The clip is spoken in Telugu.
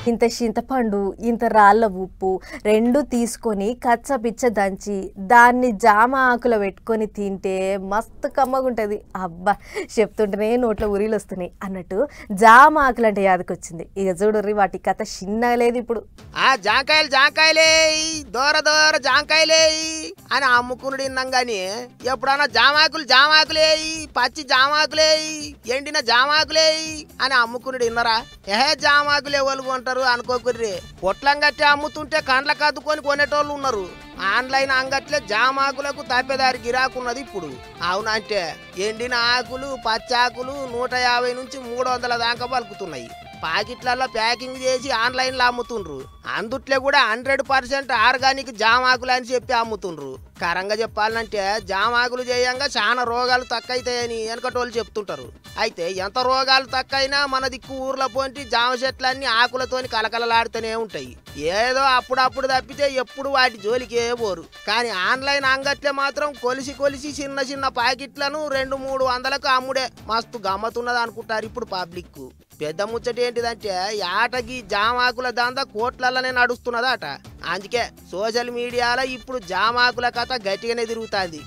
ఇంత చింతపండు, ఇంత రాళ్ళ ఉప్పు 2 తీసుకొని కచ్చపిచ్చ దంచి దాన్ని జామ ఆకులో పెట్టుకొని తింటే మస్తు కమ్మగుంటది. అబ్బా! చెప్తుంటేనే నోట్లో ఊరిలొస్తున్నాయి అన్నట్టు జామ ఆకులంటే యాదకొచ్చింది. ఇక చూడుర్రి వాటి కథ చిన్నగా లేదు ఇప్పుడు. జాంకాయలు జాంకాయలేయి దూర దూర జాంకాయలేయి అని అమ్ముకునుడు విన్నాం గాని ఎప్పుడన్నా జామాకులేయి పచ్చి జామాకులేయి ఎండిన జామాకులేయి అని అమ్ముకునుడు విన్నరా? జామాకులు ఎవరు కొంటారు అనుకోకుర్రి. పొట్లం గట్టి అమ్ముతుంటే కండ్లకు అద్దుకొని కొనేటోళ్ళు ఉన్నారు. ఆన్లైన్ అంగట్లే జామాకులకు తప్పేదారి గిరాకున్నది ఇప్పుడు. అవునంటే ఎండిన ఆకులు పచ్చాకులు 150 నుంచి 300 దాకా పలుకుతున్నాయి. పాకెట్లలో ప్యాకింగ్ చేసి ఆన్లైన్లో అమ్ముతుండ్రు. అందుట్లో కూడా 100% ఆర్గానిక్ జామాకులు అని చెప్పి అమ్ముతుండ్రు. కరంగా చెప్పాలంటే జామాకులు చేయంగా చాలా రోగాలు తక్కువైతాయని వెనకటోళ్ళు చెప్తుంటారు. అయితే ఎంత రోగాలు తక్కువైనా మన దిక్కు ఊర్లో పోంటి జామ చెట్లన్నీ ఆకులతోని కలకలలాడుతూనే ఉంటాయి. ఏదో అప్పుడప్పుడు తప్పితే ఎప్పుడు వాటి జోలికే పోరు. కానీ ఆన్లైన్ అంగట్లే మాత్రం కొలిసి చిన్న చిన్న ప్యాకెట్లను 200-300కు అమ్ముడే మస్తు గమ్మతున్నది అనుకుంటారు ఇప్పుడు పబ్లిక్. పెద్ద ముచ్చట ఏంటిదంటే ఆటకి జామాకుల దందా కోట్లలోనే నడుస్తున్నదట. అందుకే సోషల్ మీడియాలో ఇప్పుడు జామాకుల కథ గట్టిగానే తిరుగుతుంది.